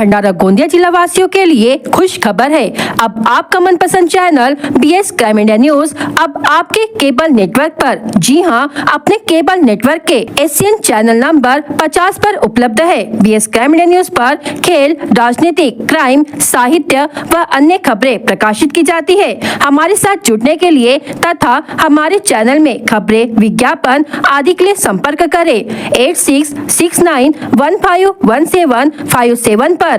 भंडारा गोंदिया जिला वासियों के लिए खुश खबर है। अब आपका मनपसंद channel BS crime India news अब आपके केबल नेटवर्क पर, जी हां, अपने केबल नेटवर्क के एशियन चैनल नंबर 50 पर उपलब्ध है। BS क्राइम इंडिया न्यूज पर खेल, राजनीतिक, क्राइम, साहित्य व अन्य खबरें प्रकाशित की जाती है। हमारे साथ जुड़ने के लिए तथा हमारे चैनल में खबरें, विज्ञापन आदि के लिए संपर्क करें 8669151757 पर।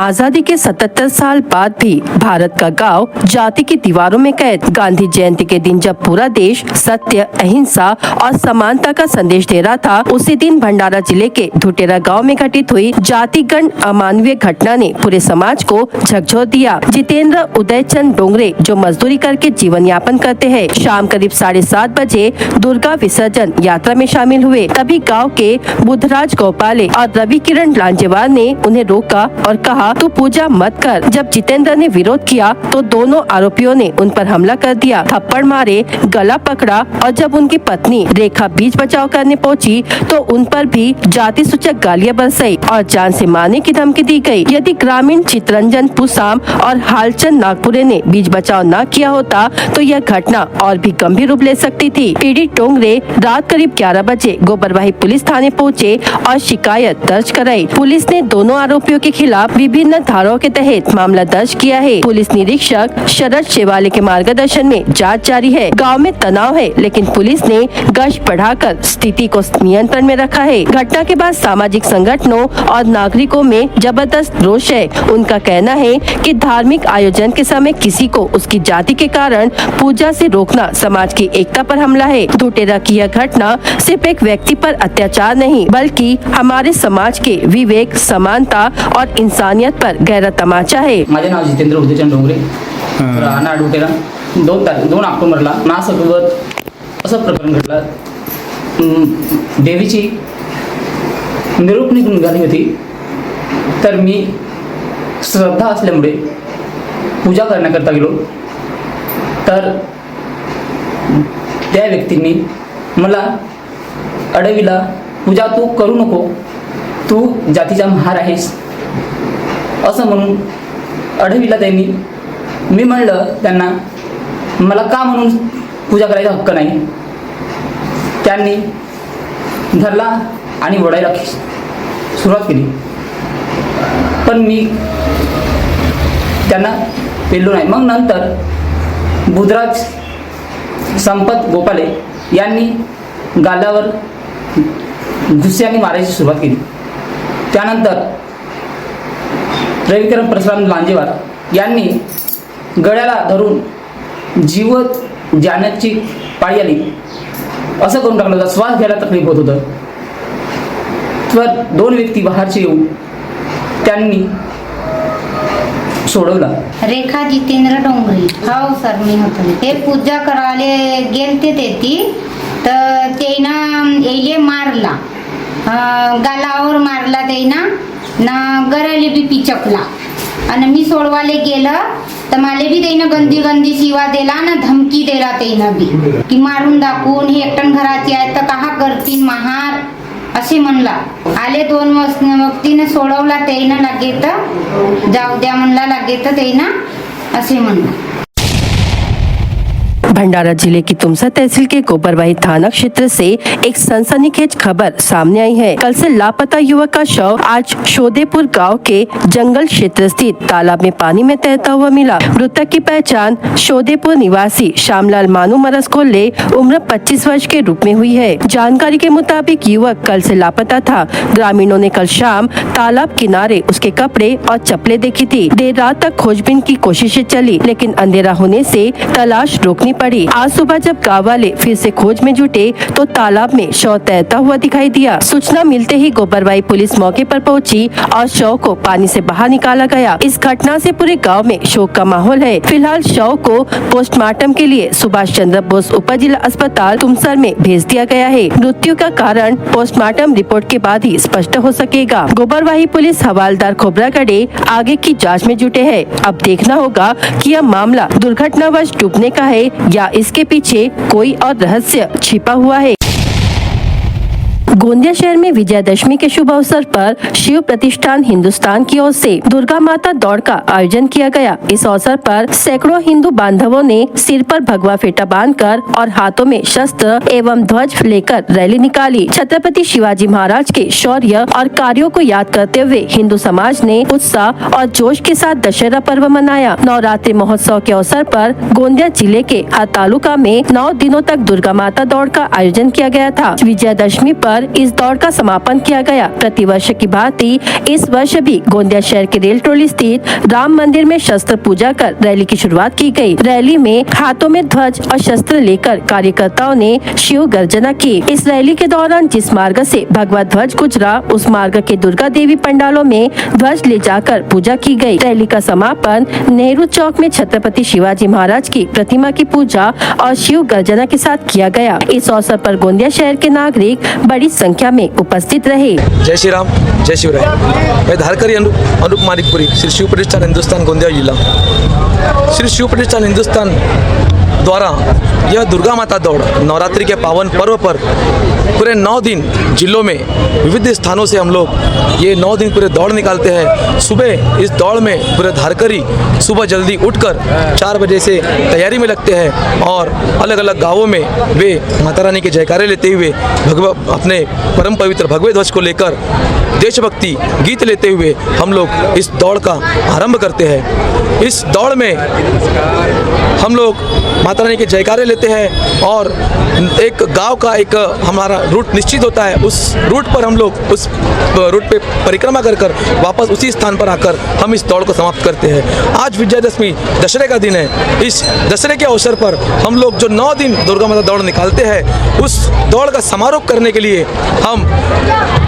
आजादी के 77 साल बाद भी भारत का गांव जाति की दीवारों में कैद। गांधी जयंती के दिन जब पूरा देश सत्य, अहिंसा और समानता का संदेश दे रहा था, उसी दिन भंडारा जिले के धुटेरा गांव में घटित हुई जातिगण अमानवीय घटना ने पूरे समाज को झकझोर दिया। जितेंद्र उदयचंद डोंगरे जो मजदूरी करके जीवन यापन करते हैं, शाम करीब 7:30 बजे दुर्गा विसर्जन यात्रा में शामिल हुए। तभी गाँव के बुद्धराज गोपाले और रवि किरण लांजेवार ने उन्हें रोका और कहा, तू पूजा मत कर। जब जितेंद्र ने विरोध किया तो दोनों आरोपियों ने उन पर हमला कर दिया, थप्पड़ मारे, गला पकड़ा और जब उनकी पत्नी रेखा बीच बचाव करने पहुंची तो उन पर भी जाति सूचक गालियां बरसाई और जान से मारने की धमकी दी गई। यदि ग्रामीण चितरंजन पुसाम और हालचंद नागपुरे ने बीच बचाव न किया होता तो यह घटना और भी गंभीर रूप ले सकती थी। पीड़ित डोंगरे रात करीब 11 बजे गोबरवाही पुलिस थाने पहुँचे और शिकायत दर्ज कराई। पुलिस ने दोनों आरोपियों के खिलाफ विभिन्न धाराओं के तहत मामला दर्ज किया है। पुलिस निरीक्षक शरद शेवाले के मार्गदर्शन में जांच जारी है। गांव में तनाव है, लेकिन पुलिस ने गश्त बढ़ाकर स्थिति को नियंत्रण में रखा है। घटना के बाद सामाजिक संगठनों और नागरिकों में जबरदस्त रोष है। उनका कहना है कि धार्मिक आयोजन के समय किसी को उसकी जाति के कारण पूजा से रोकना समाज की एकता पर हमला है। धुटेरा की यह घटना सिर्फ एक व्यक्ति पर अत्याचार नहीं, बल्कि हमारे समाज के विवेक, समानता और इंसानियत पर गहरा तमाचा है। माझे नाव जितेंद्र उदयचंद डोंगरे, राहणार डुटेरा। 2 ऑक्टोबरला माझ्यासोबत असं प्रकरण घडलं। देवीची मिरवणूक निघाली होती, तर मी श्रद्धा असल्यामुळे पूजा करण्याकरता गेलो, तर त्या व्यक्तींनी मला अडविला, पूजा तू करू नको, तू जातीचा महार आहेस असं म्हणून अडविला त्यांनी। मी म्हणलं त्यांना, मला का म्हणून पूजा करायचा हक्क नाही। त्यांनी धरला आणि ओढायला सुरुवात केली, पण मी त्यांना पेललो नाही। मग नंतर बुधराज संपत गोपाले यांनी गालावर घुस्याने मारायची सुरुवात केली। त्यानंतर रविकिरण परशुराम लांजेवार यांनी गळ्याला धरून जीव जाण्याची पाळी आली असं करून टाकलं होतं। श्वास घ्यायला तकलीफ होत होतं। तर 2 व्यक्ती बाहेरचे येऊन त्यांनी सोडवला। रेखा जितेंद्र डोंगरे, हो सर, मी होते ते पूजा करायला गेलते ते, तर तेना येले मारला, गालावर मारला तेना ना, गराले बी पिचकला आणि मी सोडवाले गेलं तर मला बी त्यानं गंदी शिवा दिला ना, धमकी दिला त्यानं बी की मारून दाखवून हे एकटन घराची आहे तर कहा करतील महार असे म्हणला। आले 2 व्यक्तीने सोडवला, त्यानं लागे तर जाऊ द्या म्हणला, लागे तर त्यानं असे म्हणला। भंडारा जिले की तुमसा तहसील के गोबरवाही थाना क्षेत्र से एक सनसनीखेज खबर सामने आई है। कल से लापता युवक का शव आज शोदेपुर गांव के जंगल क्षेत्र स्थित तालाब में पानी में तैरता हुआ मिला। मृतक की पहचान शोदेपुर निवासी श्यामलाल मानू मरस कोल्ले उम्र 25 वर्ष के रूप में हुई है। जानकारी के मुताबिक युवक कल से लापता था। ग्रामीणों ने कल शाम तालाब किनारे उसके कपड़े और चप्पलें देखी थी। देर रात तक खोजबीन की कोशिशें चली, लेकिन अंधेरा होने से तलाश रोकनी पड़ी। आज सुबह जब गाँव वाले फिर से खोज में जुटे तो तालाब में शव तैरता हुआ दिखाई दिया। सूचना मिलते ही गोबरवाही पुलिस मौके पर पहुंची और शव को पानी से बाहर निकाला गया। इस घटना से पूरे गांव में शोक का माहौल है। फिलहाल शव को पोस्टमार्टम के लिए सुभाष चंद्र बोस उप जिला अस्पताल तुमसर में भेज दिया गया है। मृत्यु का कारण पोस्टमार्टम रिपोर्ट के बाद ही स्पष्ट हो सकेगा। गोबरवाही पुलिस हवालदार खोबरागढ़े आगे की जाँच में जुटे हैं। अब देखना होगा कि यह मामला दुर्घटनावश डूबने का है या इसके पीछे कोई और रहस्य छिपा हुआ है। गोंदिया शहर में विजयादशमी के शुभ अवसर पर शिव प्रतिष्ठान हिंदुस्तान की ओर से दुर्गा माता दौड़ का आयोजन किया गया। इस अवसर पर सैकड़ों हिंदू बांधवों ने सिर पर भगवा फेटा बांधकर और हाथों में शस्त्र एवं ध्वज लेकर रैली निकाली। छत्रपति शिवाजी महाराज के शौर्य और कार्यों को याद करते हुए हिंदू समाज ने उत्साह और जोश के साथ दशहरा पर्व मनाया। नवरात्रि महोत्सव के अवसर पर गोंदिया जिले के हर तालुका में 9 दिनों तक दुर्गा माता दौड़ का आयोजन किया गया था। विजयादशमी पर इस दौड़ का समापन किया गया। प्रतिवर्ष की भांति इस वर्ष भी गोंदिया शहर के रेल टोली स्थित राम मंदिर में शस्त्र पूजा कर रैली की शुरुआत की गई। रैली में हाथों में ध्वज और शस्त्र लेकर कार्यकर्ताओं ने शिव गर्जना की। इस रैली के दौरान जिस मार्ग से भगवा ध्वज गुजरा उस मार्ग के दुर्गा देवी पंडालों में ध्वज ले जाकर पूजा की गई। रैली का समापन नेहरू चौक में छत्रपति शिवाजी महाराज की प्रतिमा की पूजा और शिव गर्जना के साथ किया गया। इस अवसर पर गोंदिया शहर के नागरिक बड़ी संख्या में उपस्थित रहे। जय श्री राम, जय शिवराय। मैं धारकरी अनूप मानिकपुरी, श्री शिव प्रतिष्ठान हिंदुस्तान गोंदिया जिला। श्री शिव प्रतिष्ठान हिंदुस्तान द्वारा यह दुर्गा माता दौड़ नवरात्रि के पावन पर्व पर पूरे 9 दिन जिलों में विविध स्थानों से हम लोग ये 9 दिन पूरे दौड़ निकालते हैं। सुबह इस दौड़ में पूरे धारकरी सुबह जल्दी उठकर 4 बजे से तैयारी में लगते हैं और अलग अलग गांवों में वे माता रानी के जयकारे लेते हुए अपने परम पवित्र भगवे ध्वज को लेकर देशभक्ति गीत लेते हुए हम लोग इस दौड़ का आरंभ करते हैं। इस दौड़ में हम लोग माता रानी के जयकारे लेते हैं और एक गांव का एक हमारा रूट निश्चित होता है। उस रूट पर हम लोग उस रूट पे परिक्रमा कर वापस उसी स्थान पर आकर हम इस दौड़ को समाप्त करते हैं। आज विजयादशमी दशहरे का दिन है। इस दशहरे के अवसर पर हम लोग जो 9 दिन दुर्गा माता दौड़ निकालते हैं उस दौड़ का समारोह करने के लिए हम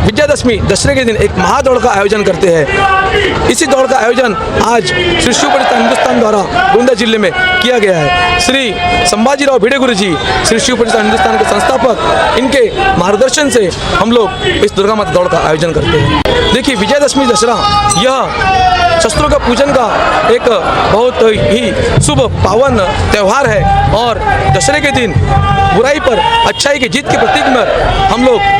विजयादशमी दशहरे के दिन एक महादौड़ का आयोजन करते हैं। इसी दौड़ का आयोजन आज श्री शिव प्रतिष्ठान हिंदुस्तान द्वारा गोंदिया जिले में किया गया है। श्री संभाजीराव भिड़े गुरु जी, श्री शिव प्रतिष्ठान हिंदुस्तान के संस्थापक, इनके मार्गदर्शन से हम लोग इस दुर्गा माता दौड़ का आयोजन करते हैं। देखिए, विजयादशमी दशहरा यह शस्त्रों का पूजन का एक बहुत ही शुभ पावन त्यौहार है और दशहरे के दिन बुराई पर अच्छाई की जीत के प्रतीक में हम लोग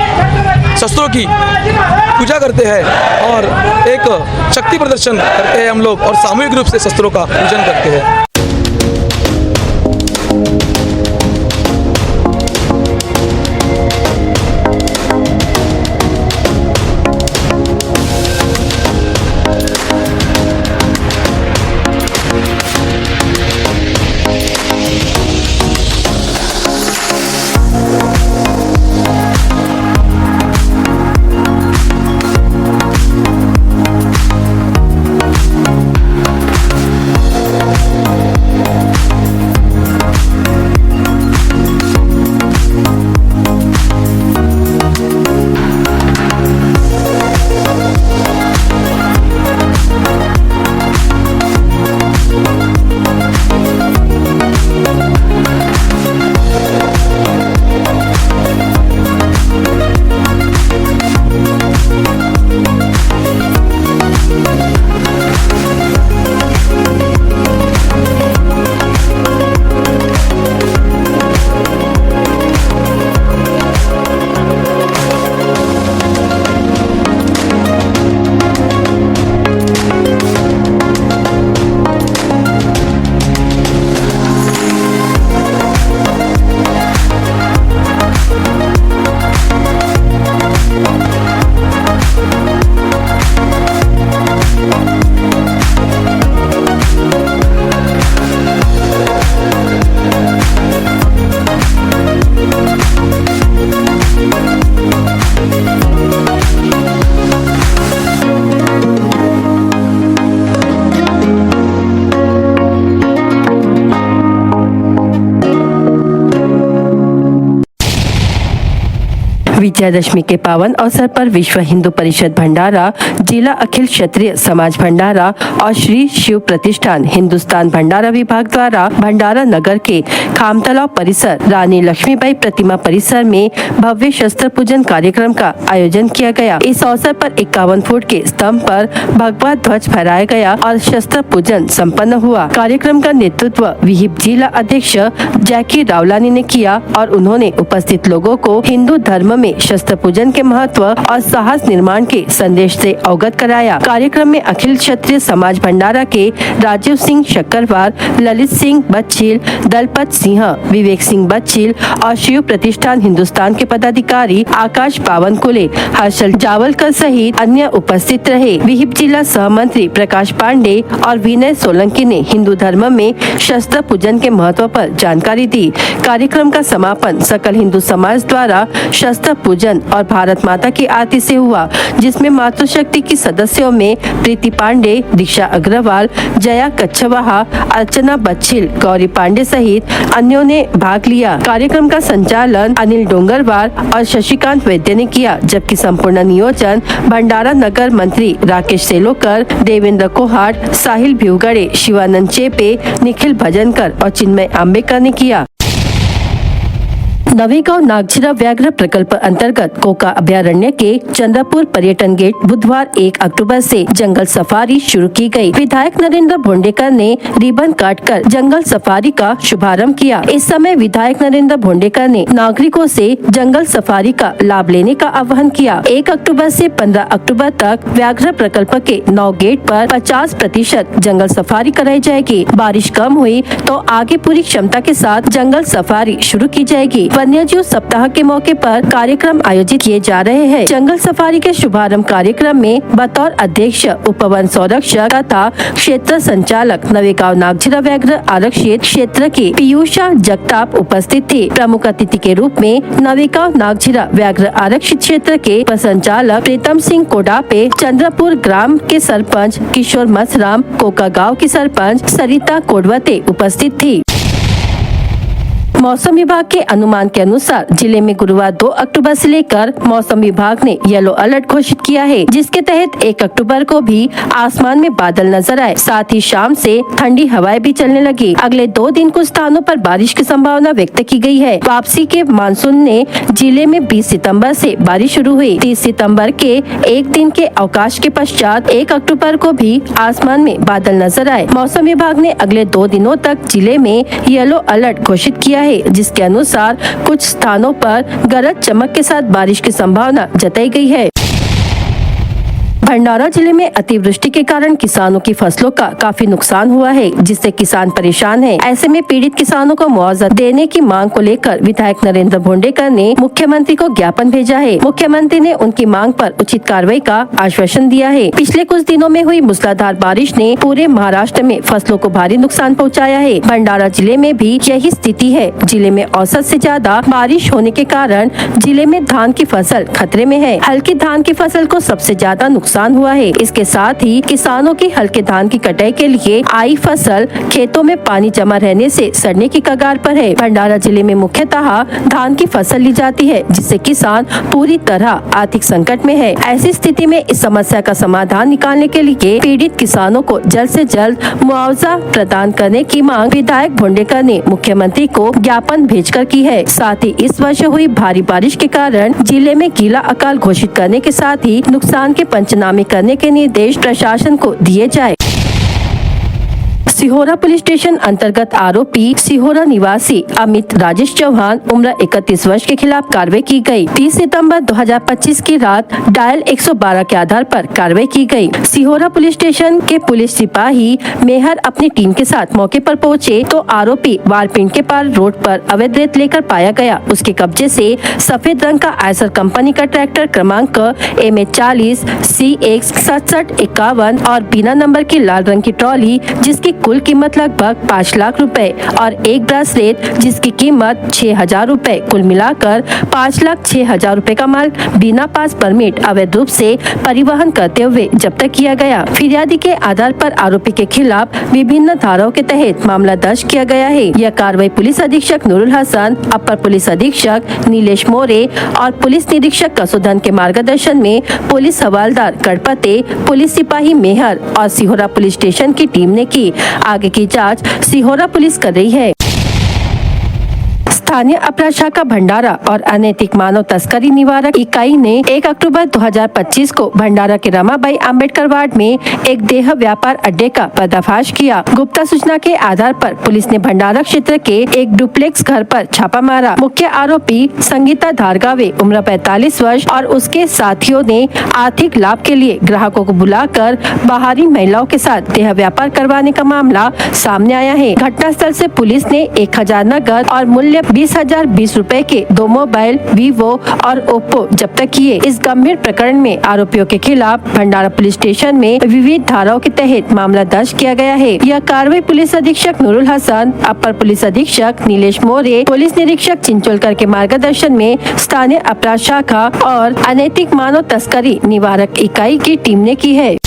शस्त्रों की पूजा करते हैं और एक शक्ति प्रदर्शन करते हैं हम लोग और सामूहिक रूप से शस्त्रों का पूजन करते हैं। विजयादशमी के पावन अवसर पर विश्व हिंदू परिषद भंडारा, जिला अखिल क्षत्रिय समाज भंडारा और श्री शिव प्रतिष्ठान हिंदुस्तान भंडारा विभाग द्वारा भंडारा नगर के खामतलाव परिसर रानी लक्ष्मीबाई प्रतिमा परिसर में भव्य शस्त्र पूजन कार्यक्रम का आयोजन किया गया। इस अवसर पर 51 फुट के स्तंभ पर भगवा ध्वज फहराया गया और शस्त्र पूजन संपन्न हुआ। कार्यक्रम का नेतृत्व विहिप जिला अध्यक्ष जैकी रावलानी ने किया और उन्होंने उपस्थित लोगों को हिंदू धर्म में शस्त्र पूजन के महत्व और साहस निर्माण के संदेश से अवगत कराया। कार्यक्रम में अखिल क्षत्रिय समाज भंडारा के राजीव सिंह शक्करवार, ललित सिंह बच्चील, दलपत सिंह, विवेक सिंह बच्चील और शिव प्रतिष्ठान हिंदुस्तान के पदाधिकारी आकाश बावनकुले, हर्षल जावलकर सहित अन्य उपस्थित रहे। विहिप जिला सहमंत्री प्रकाश पांडे और विनय सोलंकी ने हिंदू धर्म में शस्त्र पूजन के महत्व पर जानकारी दी। कार्यक्रम का समापन सकल हिंदू समाज द्वारा शस्त्र पूजन और भारत माता की आरती से हुआ, जिसमें मातृशक्ति की सदस्यों में प्रीति पांडे, दीक्षा अग्रवाल, जया कच्छवाहा, अर्चना बच्चील, गौरी पांडे सहित अन्यों ने भाग लिया। कार्यक्रम का संचालन अनिल डोंगरवार और शशिकांत वैद्य ने किया, जबकि संपूर्ण नियोजन भंडारा नगर मंत्री राकेश सेलोकर, देवेंद्र कोहाट, साहिल भिवगड़े, शिवानंद चेपे, निखिल भजनकर और चिन्मय आंबेकर ने किया। नवेगांव नागझिरा व्याघ्र प्रकल्प अंतर्गत कोका अभयारण्य के चंद्रपुर पर्यटन गेट बुधवार 1 अक्टूबर से जंगल सफारी शुरू की गई। विधायक नरेंद्र भोंडेकर ने रिबन काटकर जंगल सफारी का शुभारंभ किया। इस समय विधायक नरेंद्र भोंडेकर ने नागरिकों से जंगल सफारी का लाभ लेने का आह्वान किया। 1 अक्टूबर से 15 अक्टूबर तक व्याघ्र प्रकल्प के 9 गेट पर 50% जंगल सफारी कराई जाएगी। बारिश कम हुई तो आगे पूरी क्षमता के साथ जंगल सफारी शुरू की जाएगी। वन्यजीव सप्ताह के मौके पर कार्यक्रम आयोजित किए जा रहे हैं। जंगल सफारी के शुभारंभ कार्यक्रम में बतौर अध्यक्ष उपवन संरक्षक तथा क्षेत्र संचालक नवेगांव नागझिरा व्याघ्र आरक्षित क्षेत्र के पीयूषा जगताप उपस्थित थे। प्रमुख अतिथि के रूप में नवेगांव नागझिरा व्याघ्र आरक्षित क्षेत्र के उप संचालक प्रीतम सिंह कोडापे, चंद्रपुर ग्राम के सरपंच किशोर मसराम, कोका गाँव की सरपंच सरिता कोडवते उपस्थित थी। मौसम विभाग के अनुमान के अनुसार जिले में गुरुवार 2 अक्टूबर से लेकर मौसम विभाग ने येलो अलर्ट घोषित किया है, जिसके तहत 1 अक्टूबर को भी आसमान में बादल नजर आए। साथ ही शाम से ठंडी हवाएं भी चलने लगी। अगले 2 दिन कुछ स्थानों पर बारिश की संभावना व्यक्त की गई है। वापसी के मानसून ने जिले में 20 सितंबर से बारिश शुरू हुई। 30 सितंबर के एक दिन के अवकाश के पश्चात 1 अक्टूबर को भी आसमान में बादल नजर आए। मौसम विभाग ने अगले 2 दिनों तक जिले में येलो अलर्ट घोषित किया है, जिसके अनुसार कुछ स्थानों पर गरज चमक के साथ बारिश की संभावना जताई गई है। भंडारा जिले में अतिवृष्टि के कारण किसानों की फसलों का काफी नुकसान हुआ है, जिससे किसान परेशान हैं। ऐसे में पीड़ित किसानों को मुआवजा देने की मांग को लेकर विधायक नरेंद्र भोंडेकर ने मुख्यमंत्री को ज्ञापन भेजा है। मुख्यमंत्री ने उनकी मांग पर उचित कार्रवाई का आश्वासन दिया है। पिछले कुछ दिनों में हुई मूसलाधार बारिश ने पूरे महाराष्ट्र में फसलों को भारी नुकसान पहुँचाया है। भंडारा जिले में भी यही स्थिति है। जिले में औसत से ज्यादा बारिश होने के कारण जिले में धान की फसल खतरे में है। हल्की धान की फसल को सबसे ज्यादा नुकसान हुआ है। इसके साथ ही किसानों की हल्के धान की कटाई के लिए आई फसल खेतों में पानी जमा रहने से सड़ने की कगार पर है। भंडारा जिले में मुख्यतः धान की फसल ली जाती है, जिससे किसान पूरी तरह आर्थिक संकट में है। ऐसी स्थिति में इस समस्या का समाधान निकालने के लिए पीड़ित किसानों को जल्द से जल्द मुआवजा प्रदान करने की मांग विधायक भोंडेकर ने मुख्यमंत्री को ज्ञापन भेजकर की है। साथ ही इस वर्ष हुई भारी बारिश के कारण जिले में गीला अकाल घोषित करने के साथ ही नुकसान के पंचनामे करने के निर्देश प्रशासन को दिए जाए। सिहोरा पुलिस स्टेशन अंतर्गत आरोपी सिहोरा निवासी अमित राजेश चौहान उम्र 31 वर्ष के खिलाफ कार्रवाई की गई। 30 सितंबर 2025 की रात डायल 112 के आधार पर कार्रवाई की गई। सिहोरा पुलिस स्टेशन के पुलिस सिपाही मेहर अपनी टीम के साथ मौके पर पहुंचे तो आरोपी वारपिंड के पार रोड पर अवैध रेत लेकर पाया गया। उसके कब्जे से सफेद रंग का आयसर कंपनी का ट्रैक्टर क्रमांक MH40 CX 6751 और बिना नंबर की लाल रंग की ट्रॉली जिसकी कुल कीमत लगभग 5 लाख रुपए और एक ब्रासलेट जिसकी कीमत 6,000 रुपए, कुल मिलाकर 5,06,000 रुपए का माल बिना पास परमिट अवैध रूप से परिवहन करते हुए जब्त किया गया। फिरियादी के आधार पर आरोपी के खिलाफ विभिन्न धाराओं के तहत मामला दर्ज किया गया है। यह कार्रवाई पुलिस अधीक्षक नूरुल हसन, अपर पुलिस अधीक्षक नीलेश मोरे और पुलिस निरीक्षक कसुधन के मार्गदर्शन में पुलिस हवालदार गणपते, पुलिस सिपाही मेहर और सिहोरा पुलिस स्टेशन की टीम ने की। आगे की जांच सिहोरा पुलिस कर रही है। स्थानीय अपराध शाखा भंडारा और अनैतिक मानव तस्करी निवारक इकाई ने 1 अक्टूबर 2025 को भंडारा के रमाबाई अंबेडकर वार्ड में एक देह व्यापार अड्डे का पर्दाफाश किया। गुप्ता सूचना के आधार पर पुलिस ने भंडारा क्षेत्र के एक डुप्लेक्स घर पर छापा मारा। मुख्य आरोपी संगीता धारगावे उम्र 45 वर्ष और उसके साथियों ने आर्थिक लाभ के लिए ग्राहकों को बुलाकर बाहरी महिलाओं के साथ देह व्यापार करवाने का मामला सामने आया है। घटनास्थल से पुलिस ने 1000 नगद और मूल्य 20,020 रुपए के 2 मोबाइल वीवो और ओप्पो जब्त किए। इस गंभीर प्रकरण में आरोपियों के खिलाफ भंडारा पुलिस स्टेशन में विविध धाराओं के तहत मामला दर्ज किया गया है। यह कार्रवाई पुलिस अधीक्षक नूरुल हसन, अपर पुलिस अधीक्षक नीलेश मोरे, पुलिस निरीक्षक चिंचोलकर के मार्गदर्शन में स्थानीय अपराध शाखा और अनैतिक मानव तस्करी निवारक इकाई की टीम ने की है।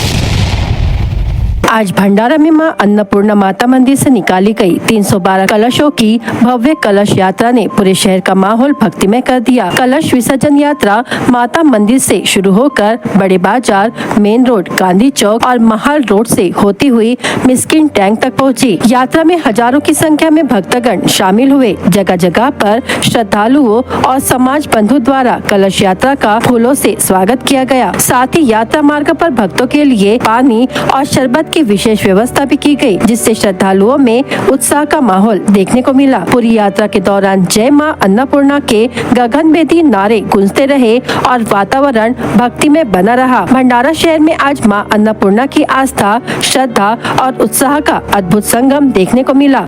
आज भंडारा में मां अन्नपूर्णा माता मंदिर से निकाली गई 312 कलशों की भव्य कलश यात्रा ने पूरे शहर का माहौल भक्तिमय कर दिया। कलश विसर्जन यात्रा माता मंदिर से शुरू होकर बड़े बाजार, मेन रोड, गांधी चौक और महाल रोड से होती हुई मिस्किन टैंक तक पहुंची। यात्रा में हजारों की संख्या में भक्तगण शामिल हुए। जगह जगह पर श्रद्धालुओं और समाज बंधु द्वारा कलश यात्रा का फूलों से स्वागत किया गया। साथ ही यात्रा मार्ग पर भक्तों के लिए पानी और शरबत की विशेष व्यवस्था भी की गई, जिससे श्रद्धालुओं में उत्साह का माहौल देखने को मिला। पूरी यात्रा के दौरान जय मां अन्नपूर्णा के गगनभेदी नारे गूंजते रहे और वातावरण भक्ति में बना रहा। भंडारा शहर में आज मां अन्नपूर्णा की आस्था, श्रद्धा और उत्साह का अद्भुत संगम देखने को मिला।